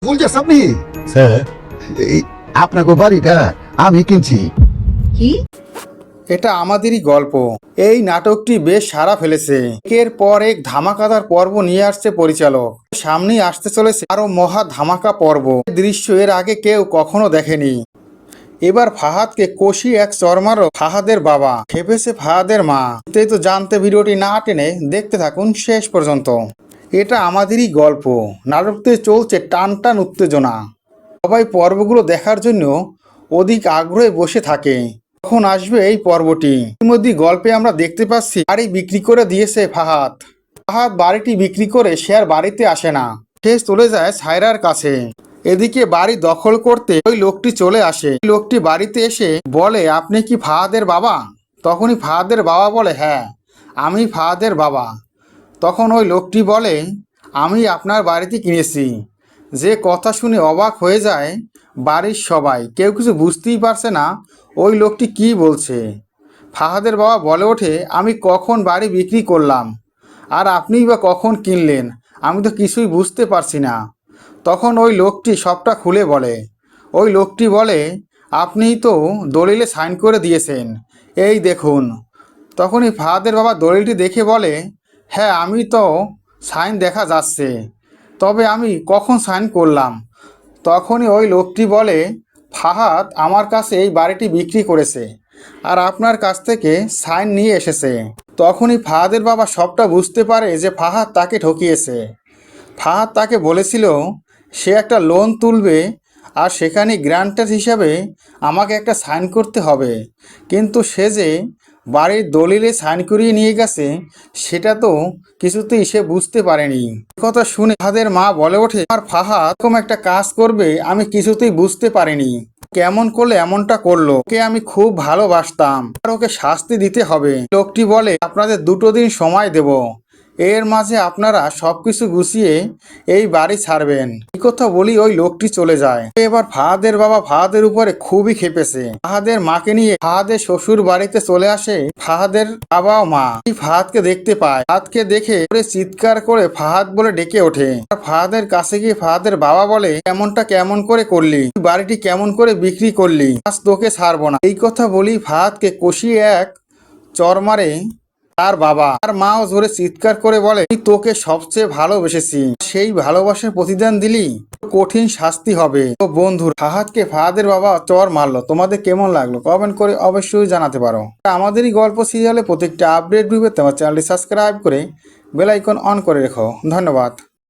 ফুলজাস আপনি? স্যার এই আপনাকে বাড়িটা আমি কিনছি। কি? এটা আমাদেরই গল্প। এই নাটকটি বেশ সাড়া ফেলেছে। একের পর এক ধামাকাদার পর্ব নিয়ে আসছে পরিচালক। সামনেই আসতে চলেছে আরো মহা ধামাকা পর্ব। এই দৃশ্য এর আগে কেউ কখনো দেখেনি। এবার ফাহাদকে কষি এক চড় মারো ফাহাদের বাবা। খেপেছে ফাহাদের মা। তাই তো জানতে ভিডিওটি না টেনে দেখতে থাকুন শেষ পর্যন্ত। এটা আমাদেরই গল্প। নাটকতে চলছে টান টান উত্তেজনা। সবাই পর্বগুলো দেখার জন্য অধিক আগ্রহে বসে থাকে। কখন আসবে এই পর্বটি? ইতিমধ্যে গল্পে আমরা দেখতে পাচ্ছি বাড়ি বিক্রি করে দিয়েছে ফাহাদ। ফাহাদ বাড়িটি বিক্রি করে সে আর বাড়িতে আসে না। সে চলে যায় সায়রার কাছে। এদিকে বাড়ি দখল করতে ওই লোকটি চলে আসে। ওই লোকটি বাড়িতে এসে বলে, আপনি কি ফাহাদের বাবা? তখনই ফাহাদের বাবা বলে, হ্যাঁ আমি ফাহাদের বাবা। তখন ওই লোকটি বলে, আমি আপনার বাড়িতে কিনেছি। যে কথা শুনে অবাক হয়ে যায় বাড়ির সবাই। কেউ কিছু বুঝতেই পারছে না ওই লোকটি কি বলছে। ফাহাদের বাবা বলে ওঠে, আমি কখন বাড়ি বিক্রি করলাম আর আপনিই বা কখন কিনলেন? আমি তো কিছুই বুঝতে পারছি না। তখন ওই লোকটি সবটা খুলে বলে। ওই লোকটি বলে, আপনিই তো দলিলে সাইন করে দিয়েছেন, এই দেখুন। তখনই ফাহাদের বাবা দলিলটি দেখে বলে, হ্যাঁ আমি তো সাইন দেখা যাচ্ছে, তবে আমি কখন সাইন করলাম? তখনই ওই লোকটি বলে, ফাহাদ আমার কাছে এই বাড়িটি বিক্রি করেছে আর আপনার কাছ থেকে সাইন নিয়ে এসেছে। তখনই ফাহাদের বাবা সবটা বুঝতে পারে যে ফাহাদ তাকে ঠকিয়েছে। ফাহাদ তাকে বলেছিল সে একটা লোন তুলবে আর সেখানে গ্যারান্টার হিসাবে আমাকে একটা সাইন করতে হবে, কিন্তু সে যে বাড়ির দলিলে সাইন করিয়ে নিয়ে গেছে সেটা তো কিছুতেই সে বুঝতে পারেনি। কথা শুনে ফাহাদের মা বলে ওঠে, আর ফাহাদ এরকম একটা কাজ করবে আমি কিছুতেই বুঝতে পারিনি। কেমন করলে এমনটা করলো? ওকে আমি খুব ভালোবাসতাম আর ওকে শাস্তি দিতে হবে। লোকটি বলে, আপনাদের 2 দিন সময় দেব, এর মাঝে আপনারা সবকিছু গুছিয়ে এই বাড়ি ছাড়বেন। এই কথা বলি ওই লোকটি চলে যায়। এবার ফাহাদের বাবা ফাহাদের উপরে খুবই খেপেছে। ফাহাদের মাকে নিয়ে ফাহাদের শ্বশুর বাড়িতে চলে আসে ফাহাদের বাবা ও মা। ফাহাদকে দেখতে পায়। ফাহাদকে দেখে চিৎকার করে ফাহাদ বলে ডেকে ওঠে। ফাহাদের কাছে গিয়ে ফাহাদের বাবা বলে, এমনটা কেমন করে করলি? বাড়িটি কেমন করে বিক্রি করলি? আজ তোকে ছাড়বো না। এই কথা বলি ফাহাদকে কষিয়ে এক চড় মারে তার বাবা। আর মাও জোরে চিৎকার করে বলে, তোকে সবচেয়ে ভালোবেসেছি, সেই ভালোবাসার প্রতিদান দিলি, কঠিন শাস্তি হবে। তো বন্ধু, ফাহাদকে ফাহাদের বাবা চর মারলো। তোমাদের কেমন লাগলো কমেন্ট করে অবশ্যই জানাতে পারো। আমাদেরই গল্প সিরিয়ালে প্রত্যেকটা আপডেট পেতে আমার চ্যানেলটি সাবস্ক্রাইব করে বেল আইকন অন করে রেখো। ধন্যবাদ।